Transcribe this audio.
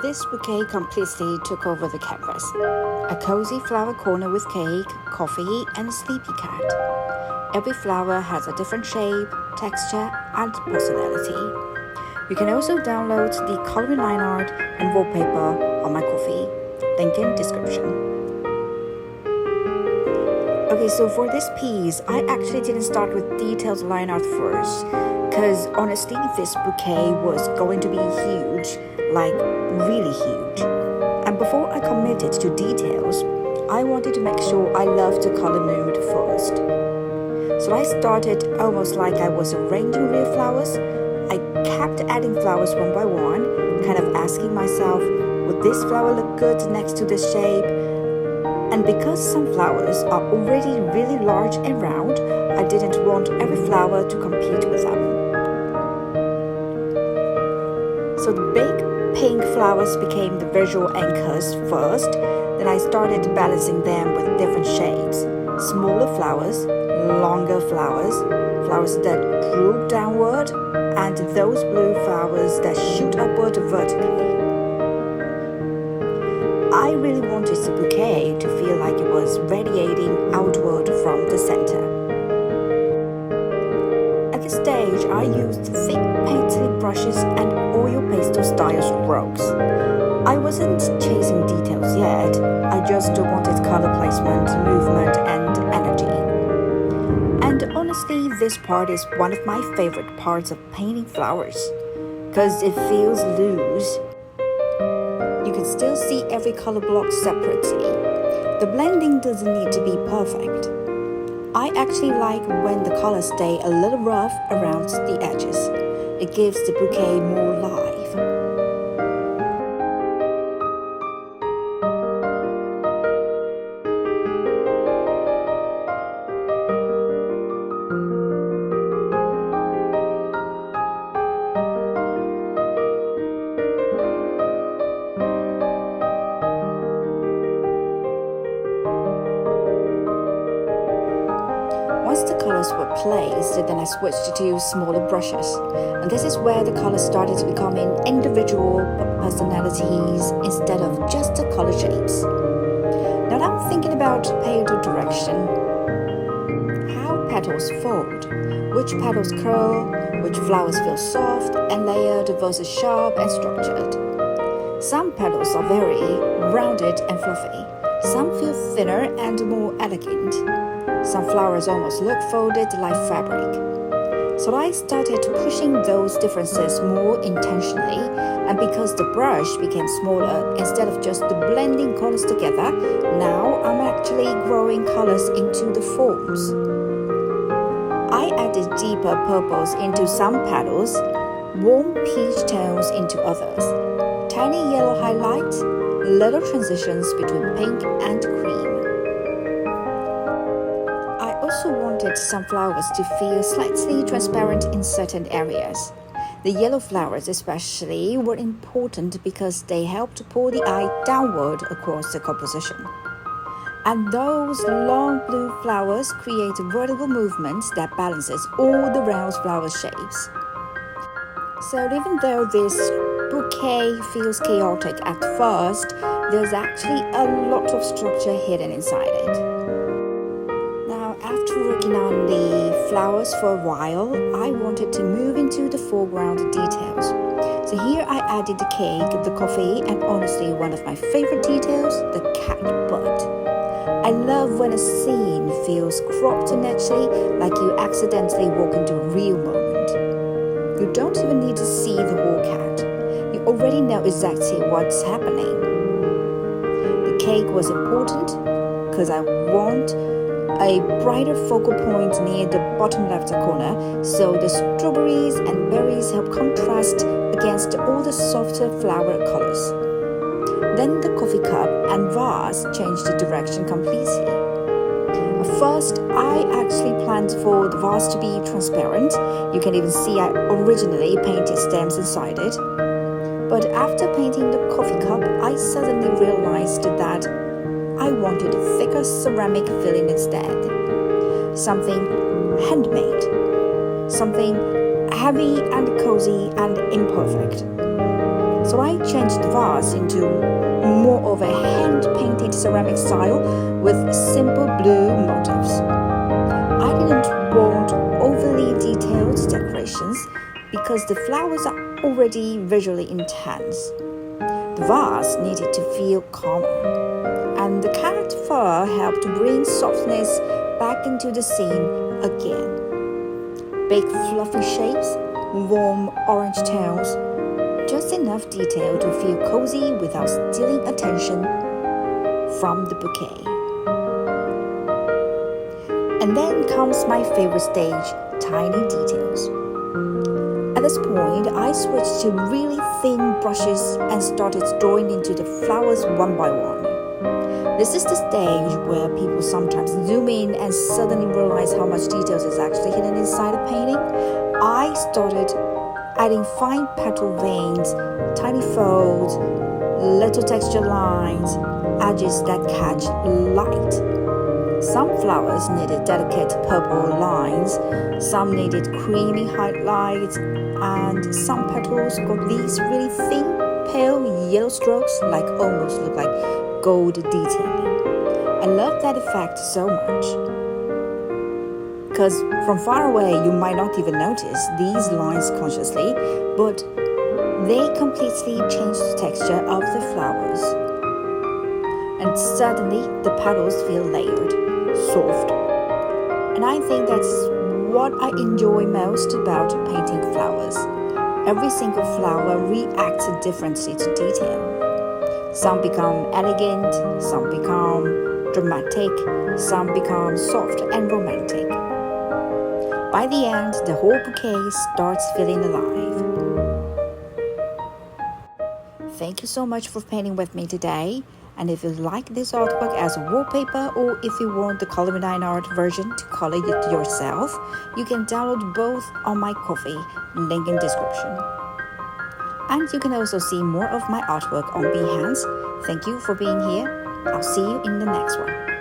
This bouquet completely took over the canvas. A cozy flower corner with cake, coffee, and a sleepy cat. Every flower has a different shape, texture, and personality. You can also download the coloring line art and wallpaper on my coffee. Link in description. Okay, so for this piece, I actually didn't start with detailed line art first, because honestly, this bouquet was going to be huge, like really huge. And before I committed to details, I wanted to make sure I loved the color mood first. So I started almost like I was arranging real flowers. I kept adding flowers one by one, kind of asking myself, would this flower look good next to this shape? And because some flowers are already really large and round, I didn't want every flower to compete with them. So the big pink flowers became the visual anchors first, then I started balancing them with different shapes. Smaller flowers, longer flowers, flowers that droop downward, and those blue flowers that shoot upward vertically. I really wanted the bouquet to feel like it was radiating outward from the center. At this stage, I used thick painted brushes and oil pastel style strokes. I wasn't chasing details yet, I just wanted color placement, movement, and energy. And honestly, this part is one of my favorite parts of painting flowers, because it feels loose. You can still see every color block separately. The blending doesn't need to be perfect. I actually like when the colors stay a little rough around the edges. It gives the bouquet more life. Once the colors were placed, then I switched to smaller brushes. And this is where the colors started becoming individual personalities instead of just the color shapes. Now that I'm thinking about petal direction, how petals fold, which petals curl, which flowers feel soft and layered versus sharp and structured. Some petals are very rounded and fluffy. Some feel thinner and more elegant. Some flowers almost look folded like fabric. So I started pushing those differences more intentionally, and because the brush became smaller, instead of just blending colors together, now I'm actually growing colors into the forms. I added deeper purples into some petals, warm peach tones into others, tiny yellow highlights, little transitions between pink and cream. I also wanted some flowers to feel slightly transparent in certain areas. The yellow flowers especially were important because they helped to pull the eye downward across the composition. And those long blue flowers create vertical movements that balances all the round flower shapes. So even though this bouquet feels chaotic at first, there's actually a lot of structure hidden inside it. After working on the flowers for a while, I wanted to move into the foreground details. So here I added the cake, the coffee, and honestly one of my favorite details, the cat butt. I love when a scene feels cropped naturally, like you accidentally walk into a real moment. You don't even need to see the whole cat. You already know exactly what's happening. The cake was important because I want a brighter focal point near the bottom left corner, so the strawberries and berries help contrast against all the softer flower colors. Then the coffee cup and vase changed the direction completely. At first, I actually planned for the vase to be transparent. You can even see I originally painted stems inside it. But after painting the coffee cup, I suddenly realized that I wanted a thicker ceramic filling instead. Something handmade. Something heavy and cozy and imperfect. So I changed the vase into more of a hand-painted ceramic style with simple blue motifs. I didn't want overly detailed decorations because the flowers are already visually intense. The vase needed to feel calmer, and the cat fur helped to bring softness back into the scene again. Big fluffy shapes, warm orange tones, just enough detail to feel cozy without stealing attention from the bouquet. And then comes my favorite stage, tiny details. At this point, I switched to really thin brushes and started drawing into the flowers one by one. This is the stage where people sometimes zoom in and suddenly realize how much details is actually hidden inside a painting. I started adding fine petal veins, tiny folds, little texture lines, edges that catch light. Some flowers needed delicate purple lines, some needed creamy highlights, and some petals got these really thin, pale yellow strokes like almost look like gold detailing. I love that effect so much. Because from far away, you might not even notice these lines consciously, but they completely change the texture of the flowers. And suddenly, the petals feel layered, soft. And I think that's what I enjoy most about painting flowers. Every single flower reacts differently to detail. Some become elegant, some become dramatic, some become soft and romantic. By the end, the whole bouquet starts feeling alive. Thank you so much for painting with me today. And if you like this artwork as a wallpaper, or if you want the Color 9 art version to color it yourself, you can download both on my Ko-fi, link in description. And you can also see more of my artwork on Behance. Thank you for being here. I'll see you in the next one.